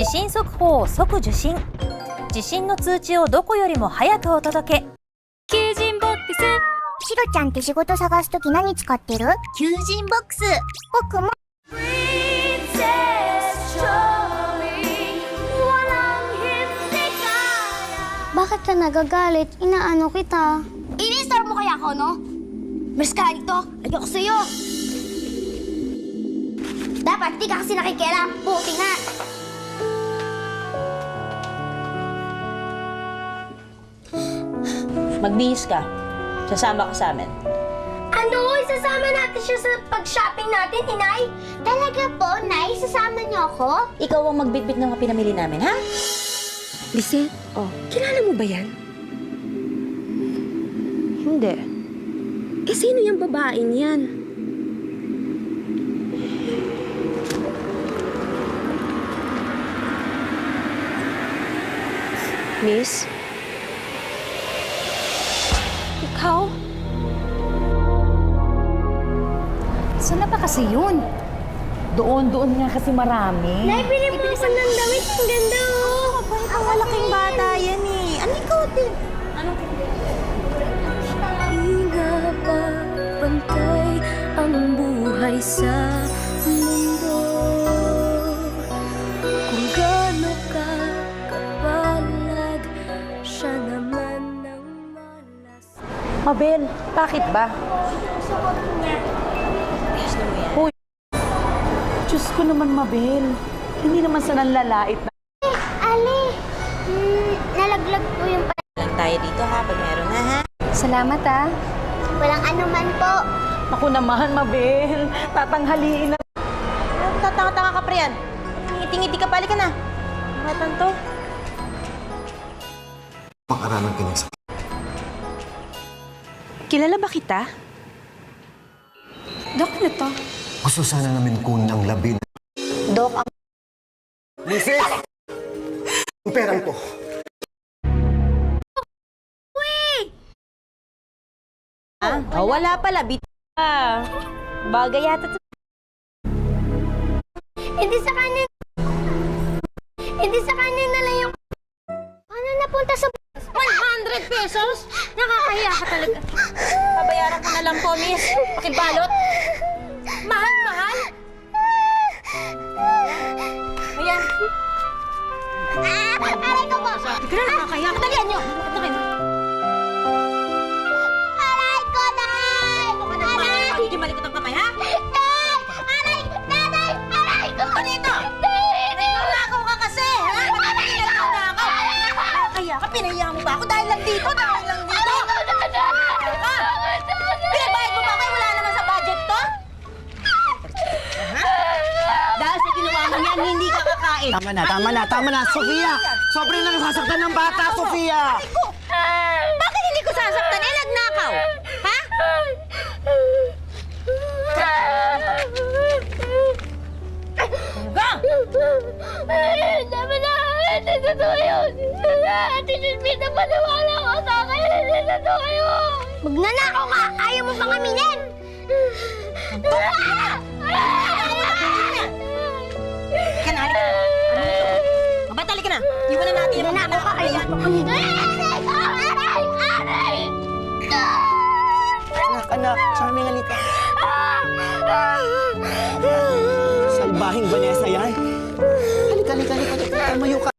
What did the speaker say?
地震速報を即受信。地震の通知をどこよりも早くお届け。求人ボックス。シロちゃんって仕事探すとき何使ってる？求人ボックス。僕も。Bakit ka nagagalit? Inaano kita. Inistar mo kaya ako, no? Mas ka dito. Ayoko sa'yo. Dapat di ka kasi nakikialam. Buti nga. Magbihis ka. Sasama ka sa amin. Ano? Isasama natin siya sa pag-shopping natin, Inay? Talaga po, Nay? Isasama niyo ako? Ikaw ang magbitbit ng mga pinamili namin, ha? Lisette, kilala mo ba yan? Hindi. Eh, sino yung babaeng yan? Miss? Ikaw? Saan na ba kasi yun? Doon nga kasi marami. Nay, pili mo ako ng damit. Ang ganda, oh. Ang malaking bata yan eh. Ano ikaw din? Hinga pa pantay ang buhay sa mundo. Kung gaano ka kapalag, siya naman ang malas. Mabel, bakit ba? Hoy, Diyos ko naman, Mabel. Hindi naman sa nanlalait na. Ali, nalaglag po yung Lang tayo dito ha, pag meron na ha. Salamat ah. Walang anuman po. Ako naman, Mabel. Tatanghaliin na. Tatanga-tanga ka pa riyan. Ngiti-ngiti ka, balik ka na. Matan to. Pang-aralan ka niya sa... Kilala ba kita? Dok, ano to? Gusto sana namin kunin ang labi na... Dok, ang... Mrs! Ang perang to. Wala pala. Bagay yata to. Hindi sa kanya. Hindi sa kanya na lang yung... Paano napunta sa... 100 pesos? Nakakahiya ka talaga. Babayaran ko na lang po, miss. Pakibalot. Mahal. Ayan. Aray ko po! Ikaw na nakakahiya. Madalian nyo. Aray ko, Nay! Aray! Hindi malikot ang kamay, ha? Nay! Aray! Nanay! Aray ko! Ano ito? Nay! Nakaw ka kasi, ha? Nakaw. Nakakahiya ka. Pinahiya mo ba ako? Dahil lang dito. Pinabayad mo ba kayo? Wala naman sa budget to? Dahil sa ginawa mo yan, hindi ka kakain. Tama na, Sofia! Sobrang na nasasaktan ng bata, Sofia! Bakit hindi ko sasaktan? Eh, nagnakaw. Ha? Dami na! Hindi totoo yun! Ate Jinpin, napaniwala ko sa akin! Hindi totoo yun! Magnanakaw ka! Ayaw mo pang aminin! Ka na, halika na. Mabatali ka na. Iwan na natin yung mga Magnanakaw ka! Ayaw mo pang aminin! Aray! Aray! Anak, sa aming halika. Salbahing Vanessa yan. Halika. Tumayo ka.